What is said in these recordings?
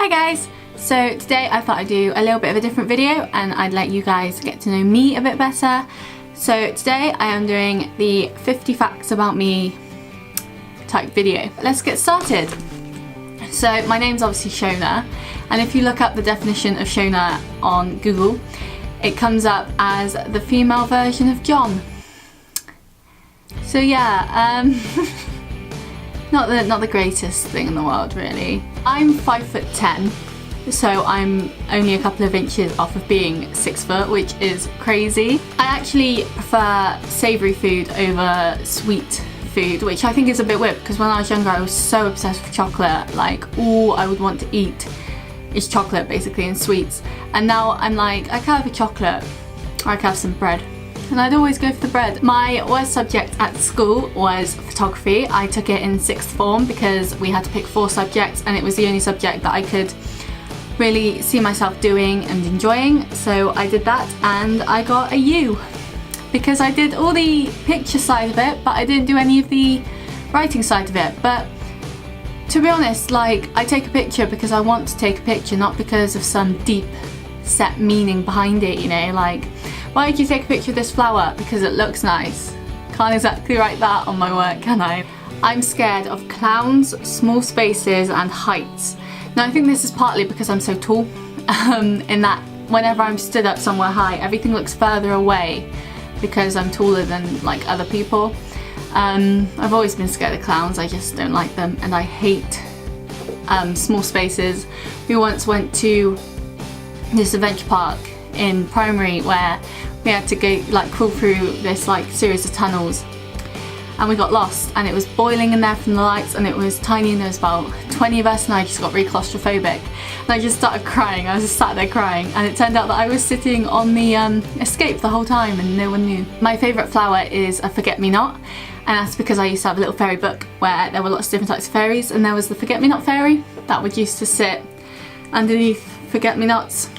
Hi guys! So today I thought I'd do a little bit of a different video and I'd let you guys get to know me a bit better. So today I am doing the 50 facts about me type video. Let's get started. So my name's obviously Shona, and if you look up the definition of Shona on Google, it comes up as the female version of John. So yeah, not the greatest thing in the world really. I'm 5'10", so I'm only a couple of inches off of being 6 foot, which is crazy. I actually prefer savoury food over sweet food, which I think is a bit weird because when I was younger I was so obsessed with chocolate. Like all I would want to eat is chocolate basically and sweets, and now I'm like, I can have a chocolate or I can have some bread, and I'd always go for the bread. My worst subject at school was photography. I took it in 6th form because we had to pick 4 subjects and it was the only subject that I could really see myself doing and enjoying, so I did that and I got a U because I did all the picture side of it but I didn't do any of the writing side of it. But to be honest, like, I take a picture because I want to take a picture, not because of some deep set meaning behind it, you know. Like, why did you take a picture of this flower? Because it looks nice. Can't exactly write that on my work, can I? I'm scared of clowns, small spaces and heights. Now I think this is partly because I'm so tall, in that whenever I'm stood up somewhere high, everything looks further away because I'm taller than like other people. I've always been scared of clowns, I just don't like them, and I hate small spaces. We once went to this adventure park in primary where we had to go like crawl through this like series of tunnels, and we got lost and it was boiling in there from the lights and it was tiny and there was about 20 of us and I just got really claustrophobic and I just started crying. I was just sat there crying, and it turned out that I was sitting on the escape the whole time and no one knew. My favourite flower is a forget-me-not, and that's because I used to have a little fairy book where there were lots of different types of fairies, and there was the forget-me-not fairy that would used to sit underneath forget-me-nots,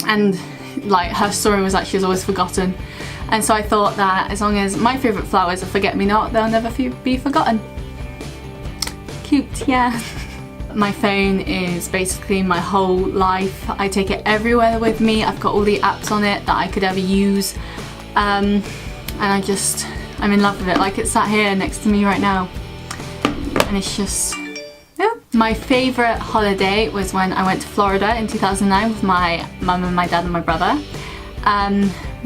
and like her story was that she was always forgotten. And so I thought that as long as my favourite flowers are forget-me-not, they'll never be forgotten. Cute, yeah. My phone is basically my whole life. I take it everywhere with me. I've got all the apps on it that I could ever use, and I'm in love with it. Like, it's sat here next to me right now and it's just, yeah. My favourite holiday was when I went to Florida in 2009 with my mum and my dad and my brother.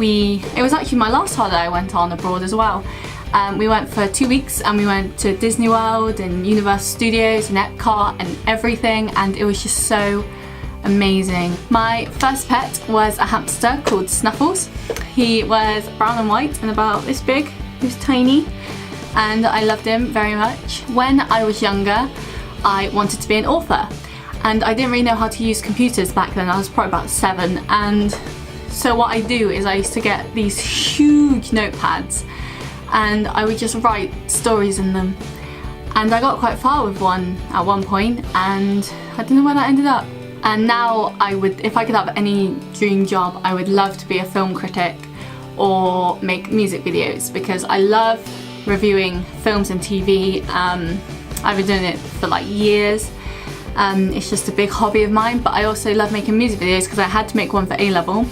It was actually my last holiday I went on abroad as well. We went for 2 weeks and we went to Disney World and Universal Studios and Epcot and everything, and it was just so amazing. My first pet was a hamster called Snuffles. He was brown and white and about this big. He was tiny and I loved him very much. When I was younger, I wanted to be an author, and I didn't really know how to use computers back then. I was probably about 7, and so what I do is I used to get these huge notepads and I would just write stories in them, and I got quite far with one at one point and I don't know where that ended up. And now if I could have any dream job, I would love to be a film critic or make music videos because I love reviewing films and TV. I've been doing it for like years. It's just a big hobby of mine, but I also love making music videos because I had to make one for A-level,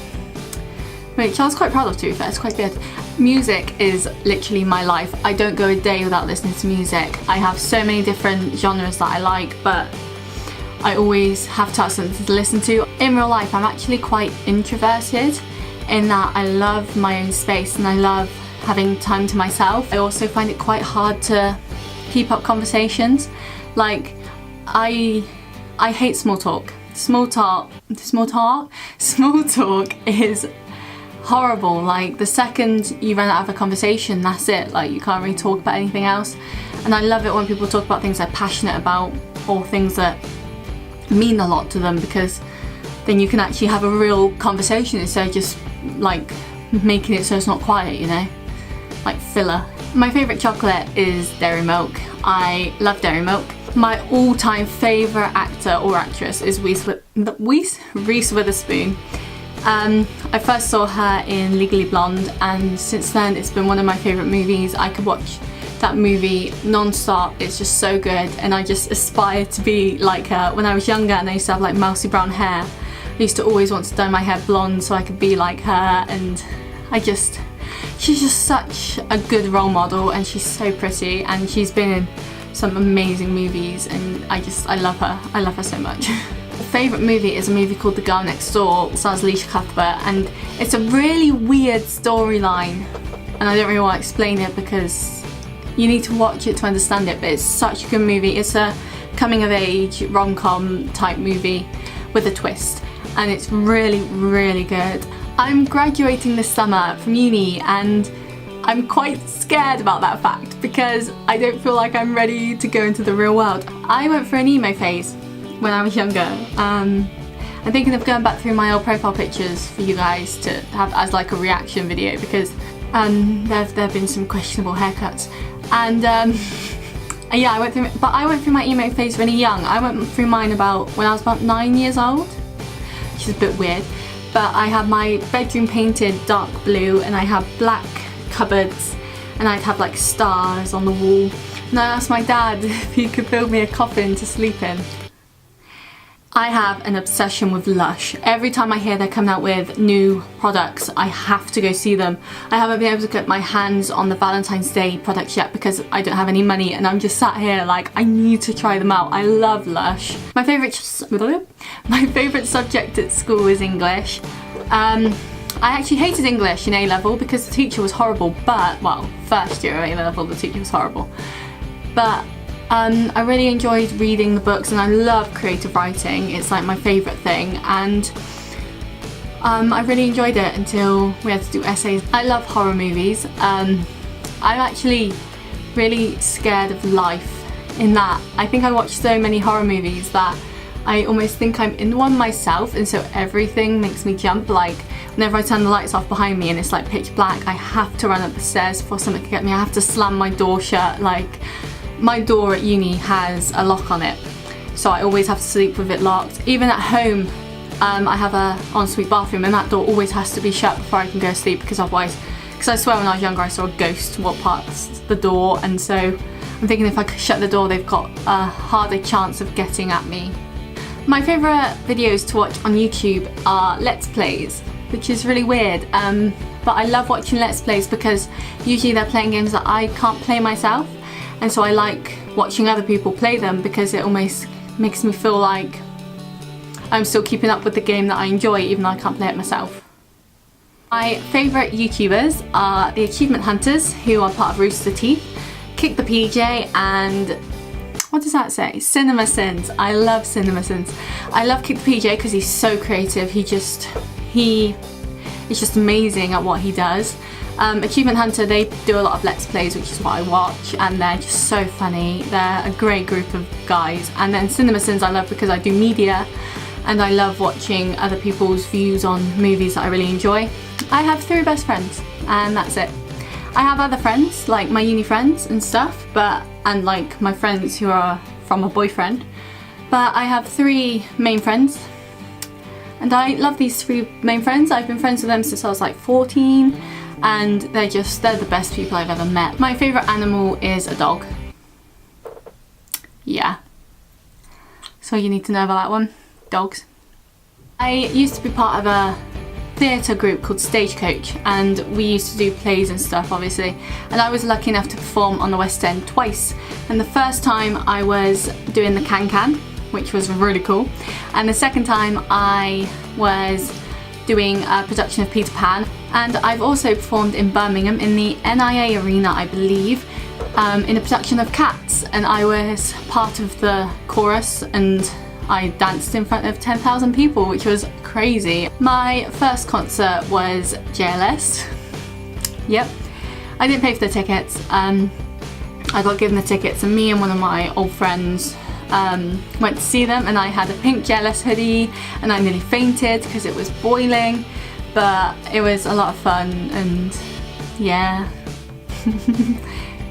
which I was quite proud of, to be fair. It's quite good. Music is literally my life. I don't go a day without listening to music. I have so many different genres that I like, but I always have to have something to listen to. In real life, I'm actually quite introverted in that I love my own space and I love having time to myself. I also find it quite hard to keep up conversations. Like, I hate small talk. Small talk is horrible. Like, the second you run out of a conversation, that's it. Like, you can't really talk about anything else. And I love it when people talk about things they're passionate about or things that mean a lot to them, because then you can actually have a real conversation instead of just like making it so it's not quiet, you know, like filler. My favourite chocolate is dairy milk. I love dairy milk. My all-time favourite actor or actress is Reese Witherspoon. I first saw her in Legally Blonde, and since then it's been one of my favourite movies. I could watch that movie non-stop. It's just so good, and I just aspire to be like her. When I was younger and I used to have like mousy brown hair, I used to always want to dye my hair blonde so I could be like her, and she's just such a good role model, and she's so pretty, and she's been in some amazing movies, and I love her. I love her so much. My favourite movie is a movie called The Girl Next Door. It stars Alicia Cuthbert, and it's a really weird storyline, and I don't really want to explain it because you need to watch it to understand it, but it's such a good movie. It's a coming of age rom-com type movie with a twist, and it's really, really good. I'm graduating this summer from uni, and I'm quite scared about that fact because I don't feel like I'm ready to go into the real world. I went through an emo phase when I was younger. I'm thinking of going back through my old profile pictures for you guys to have as like a reaction video, because there have been some questionable haircuts, and yeah, I went through my emo phase really young. I went through mine when I was about 9 years old, which is a bit weird. But I had my bedroom painted dark blue, and I had black cupboards, and I'd have like stars on the wall. And I asked my dad if he could build me a coffin to sleep in. I have an obsession with Lush. Every time I hear they're coming out with new products, I have to go see them. I haven't been able to get my hands on the Valentine's Day products yet because I don't have any money, and I'm just sat here like, I need to try them out. I love Lush. My favourite subject at school is English. I actually hated English in A-level because the teacher was horrible, well, first year of A-level the teacher was horrible. But I really enjoyed reading the books, and I love creative writing. It's like my favourite thing, and I really enjoyed it until we had to do essays. I love horror movies. I'm actually really scared of life in that I think I watch so many horror movies that I almost think I'm in one myself, and so everything makes me jump. Like whenever I turn the lights off behind me and it's like pitch black, I have to run up the stairs before something can get me. I have to slam my door shut. Like my door at uni has a lock on it, so I always have to sleep with it locked. Even at home, I have a ensuite bathroom, and that door always has to be shut before I can go to sleep, because otherwise, I swear when I was younger I saw a ghost walk past the door, and so I'm thinking if I shut the door they've got a harder chance of getting at me. My favourite videos to watch on YouTube are Let's Plays, which is really weird, but I love watching Let's Plays because usually they're playing games that I can't play myself, and so I like watching other people play them because it almost makes me feel like I'm still keeping up with the game that I enjoy even though I can't play it myself. My favourite YouTubers are the Achievement Hunters, who are part of Rooster Teeth, Kick the PJ, and what does that say? CinemaSins. I love CinemaSins. I love Kick the PJ because he's so creative. He is just amazing at what he does. Achievement Hunter, they do a lot of Let's Plays, which is what I watch, and they're just so funny. They're a great group of guys. And then CinemaSins I love because I do media, and I love watching other people's views on movies that I really enjoy. I have 3 best friends, and that's it. I have other friends, like my uni friends and stuff, and like my friends who are from a boyfriend, but I have 3 main friends, and I love these 3 main friends. I've been friends with them since I was like 14, and they're the best people I've ever met. My favourite animal is a dog. Yeah. So you need to know about that one. Dogs. I used to be part of a theatre group called Stagecoach, and we used to do plays and stuff, obviously, and I was lucky enough to perform on the West End twice. And the first time I was doing the Can-Can, which was really cool, and the second time I was doing a production of Peter Pan. And I've also performed in Birmingham in the NIA Arena, I believe, in a production of Cats, and I was part of the chorus, and I danced in front of 10,000 people, which was crazy. My first concert was JLS. Yep. I didn't pay for the tickets. I got given the tickets, and me and one of my old friends went to see them, and I had a pink JLS hoodie, and I nearly fainted because it was boiling, but it was a lot of fun, and yeah.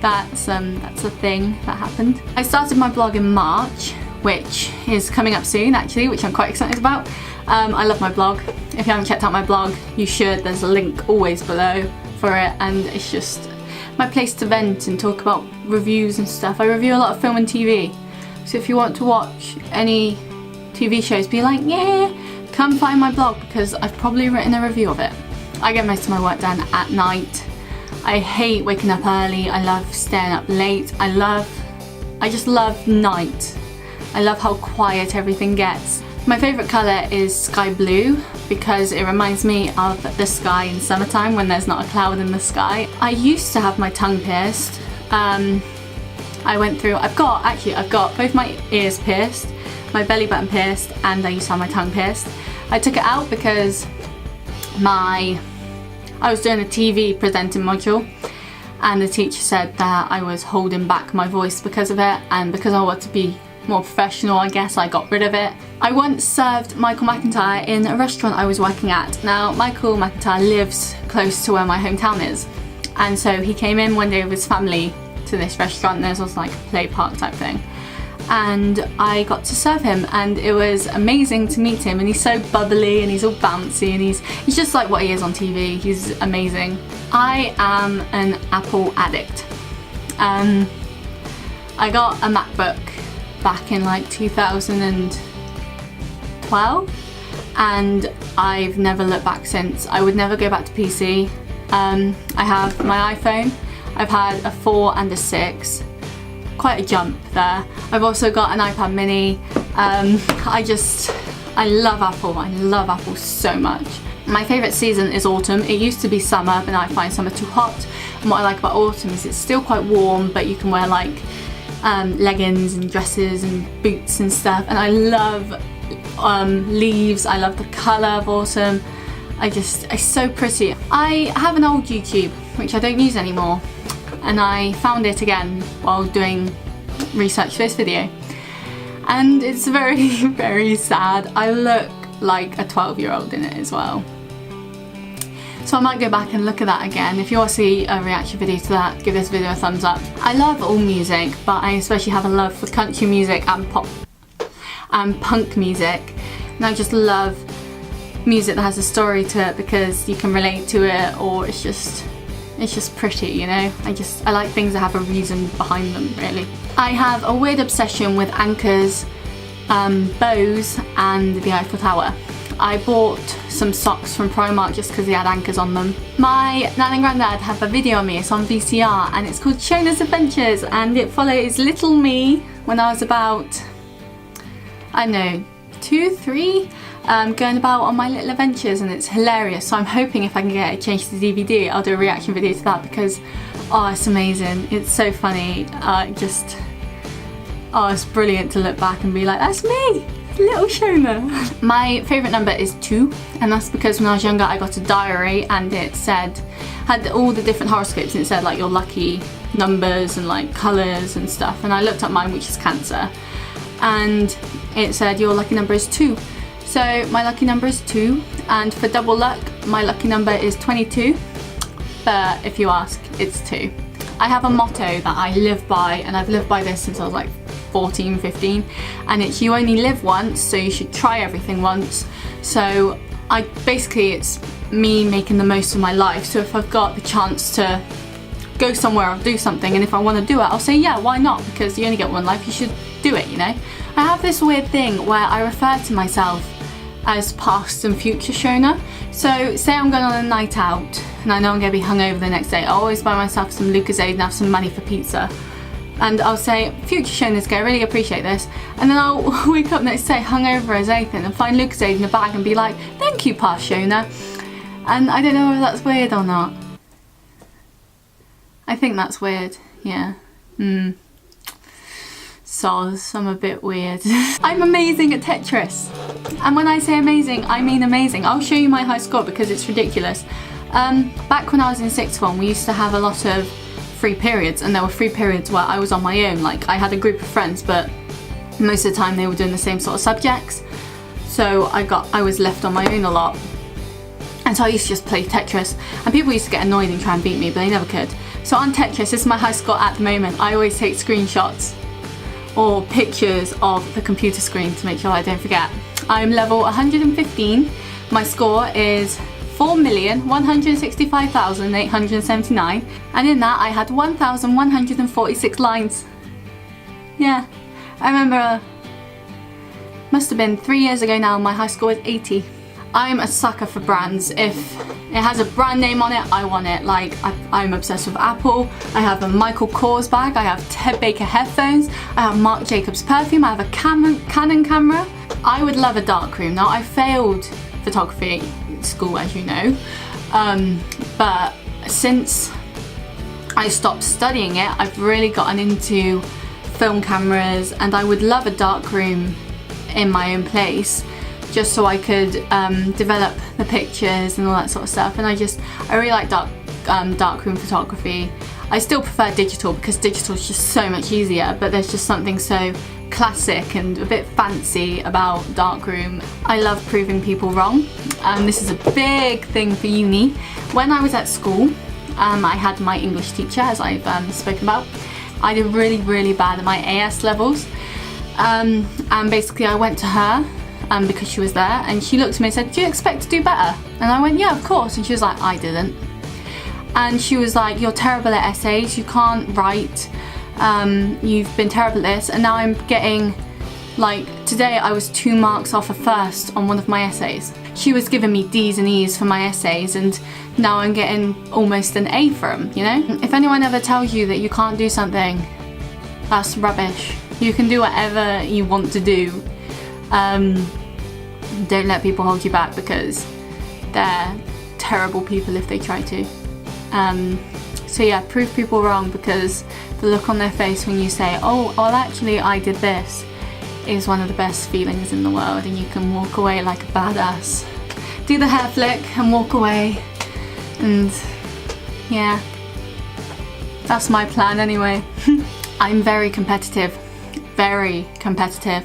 That's a thing that happened. I started my blog in March, which is coming up soon actually, which I'm quite excited about. I love my blog. If you haven't checked out my blog, you should. There's a link always below for it, and it's just my place to vent and talk about reviews and stuff. I review a lot of film and TV. So if you want to watch any TV shows, be like, yeah, come find my blog because I've probably written a review of it. I get most of my work done at night. I hate waking up early. I love staying up late. I just love night. I love how quiet everything gets. My favourite colour is sky blue because it reminds me of the sky in summertime when there's not a cloud in the sky. I used to have my tongue pierced. I've got both my ears pierced, my belly button pierced, and I used to have my tongue pierced. I took it out because I was doing a TV presenting module and the teacher said that I was holding back my voice because of it, and because I want to be more professional, I guess, I got rid of it. I once served Michael McIntyre in a restaurant I was working at. Now, Michael McIntyre lives close to where my hometown is, and so he came in one day with his family to this restaurant. This was like a play park type thing, and I got to serve him, and it was amazing to meet him. And he's so bubbly and he's all bouncy, and he's just like what he is on TV. He's amazing. I am an Apple addict. I got a MacBook back in like 2012 and I've never looked back since. I would never go back to PC. I have my iPhone. I've had a 4 and a 6. Quite a jump there. I've also got an iPad mini. I love Apple. I love Apple so much. My favourite season is autumn. It used to be summer, but now I find summer too hot. And what I like about autumn is it's still quite warm, but you can wear like leggings and dresses and boots and stuff. And I love leaves. I love the colour of autumn. It's so pretty. I have an old YouTube, which I don't use anymore. And I found it again while doing research for this video. And it's very, very sad. I look like a 12-year-old in it as well. So I might go back and look at that again. If you want to see a reaction video to that, give this video a thumbs up. I love all music, but I especially have a love for country music and pop and punk music. And I just love music that has a story to it because you can relate to it, or it's just pretty, you know? I like things that have a reason behind them, really. I have a weird obsession with anchors, bows, and the Eiffel Tower. I bought some socks from Primark just because they had anchors on them. My nan and granddad have a video on me. It's on VCR and it's called Shona's Adventures, and it follows little me when I was about, I don't know, 2, 3, going about on my little adventures, and it's hilarious. So I'm hoping if I can get it changed to DVD, I'll do a reaction video to that because, oh, it's amazing. It's so funny. It's brilliant to look back and be like, that's me, little Shona. My favourite number is 2, and that's because when I was younger I got a diary and it had all the different horoscopes, and it said like your lucky numbers and like colours and stuff, and I looked up mine, which is Cancer, and it said your lucky number is 2. So my lucky number is 2, and for double luck my lucky number is 22, but if you ask, it's 2. I have a motto that I live by, and I've lived by this since I was like 14, 15, and it's you only live once, so you should try everything once. So it's me making the most of my life. So if I've got the chance to go somewhere or do something, and if I want to do it, I'll say yeah, why not, because you only get one life, you should do it, you know. I have this weird thing where I refer to myself as past and future Shona. So say I'm going on a night out and I know I'm going to be hungover the next day, I'll always buy myself some Lucozade and have some money for pizza. And I'll say, future Shona's going, I really appreciate this. And then I'll wake up next day hungover as anything and find Lucozade in the bag and be like, thank you, past Shona. And I don't know if that's weird or not. I think that's weird, yeah. Soz, I'm a bit weird. I'm amazing at Tetris. And when I say amazing, I mean amazing. I'll show you my high score because it's ridiculous. Back when I was in 6th form, we used to have a lot of free periods, and there were free periods where I was on my own. Like, I had a group of friends, but most of the time they were doing the same sort of subjects. So I was left on my own a lot. And so I used to just play Tetris, and people used to get annoyed and try and beat me, but they never could. So on Tetris, this is my high score at the moment. I always take screenshots or pictures of the computer screen to make sure I don't forget. I'm level 115. My score is 4,165,879, and in that I had 1,146 lines. Yeah, I remember, must have been 3 years ago now, my high score was 80. I'm a sucker for brands. If it has a brand name on it, I want it. Like, I'm obsessed with Apple. I have a Michael Kors bag, I have Ted Baker headphones, I have Marc Jacobs perfume, I have a Canon camera. I would love a darkroom. Now, I failed photography school, as you know, but since I stopped studying it, I've really gotten into film cameras, and I would love a darkroom in my own place, just so I could develop the pictures and all that sort of stuff. And I really like darkroom photography. I still prefer digital because digital is just so much easier, but there's just something so classic and a bit fancy about darkroom. I love proving people wrong. This is a big thing for uni. When I was at school, I had my English teacher, as I've spoken about. I did really bad at my AS levels, and basically I went to her because she was there, and she looked at me and said, "Do you expect to do better?" And I went, "Yeah, of course." And she was like, "I didn't." And she was like, "You're terrible at essays, you can't write, you've been terrible at this." And now I'm getting, like, today I was 2 marks off a first on one of my essays. She was giving me D's and E's for my essays, and now I'm getting almost an A for them, you know? If anyone ever tells you that you can't do something, that's rubbish. You can do whatever you want to do. Don't let people hold you back, because they're terrible people if they try to. So yeah, prove people wrong, because the look on their face when you say, oh, well actually I did this, is one of the best feelings in the world, and you can walk away like a badass. Do the hair flick and walk away, and yeah, that's my plan anyway. I'm very competitive, very competitive.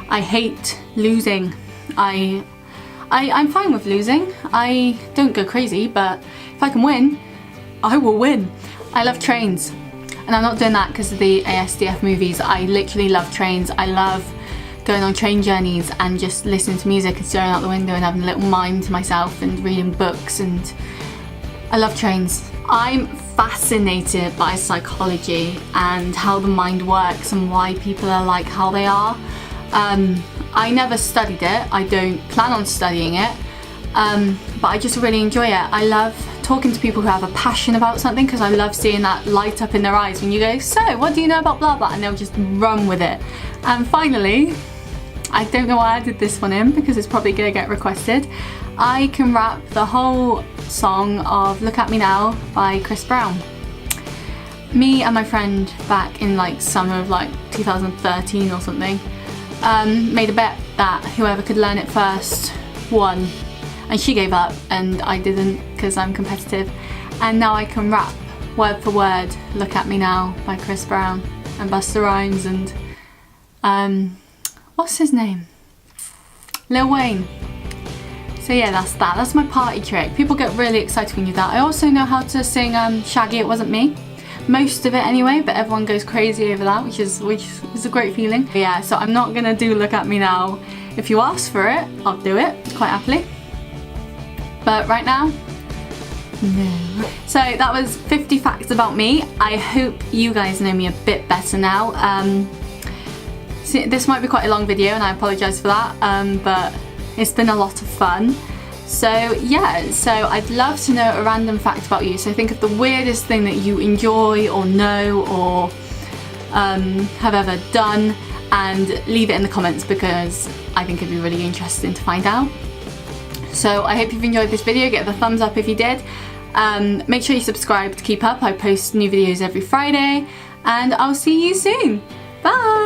I hate losing. I'm fine with losing. I don't go crazy, but if I can win, I will win. I love trains, and I'm not doing that because of the ASDF movies. I literally love trains. I love going on train journeys and just listening to music and staring out the window and having a little mime to myself and reading books, and I love trains. I'm fascinated by psychology and how the mind works and why people are like how they are. I never studied it, I don't plan on studying it, but I just really enjoy it. I love talking to people who have a passion about something, because I love seeing that light up in their eyes when you go, "So, what do you know about blah blah?" and they'll just run with it. And finally, I don't know why I did this one in, because it's probably gonna get requested, I can rap the whole song of Look At Me Now by Chris Brown. Me and my friend back in like summer of like 2013 or something, made a bet that whoever could learn it first won, and she gave up and I didn't, because I'm competitive, and now I can rap word for word Look At Me Now by Chris Brown and Busta Rhymes and what's his name? Lil Wayne. So yeah, that's my party trick. People get really excited when you do that. I also know how to sing Shaggy It Wasn't Me. Most of it anyway, but everyone goes crazy over that, which is a great feeling. But yeah, so I'm not gonna do Look At Me Now. If you ask for it, I'll do it quite happily. But right now, no. So that was 50 facts about me. I hope you guys know me a bit better now. This might be quite a long video, and I apologise for that, but it's been a lot of fun. So yeah, so I'd love to know a random fact about you. So think of the weirdest thing that you enjoy or know or have ever done, and leave it in the comments, because I think it'd be really interesting to find out. So I hope you've enjoyed this video. Get the thumbs up if you did. Make sure you subscribe to keep up. I post new videos every Friday, and I'll see you soon. Bye!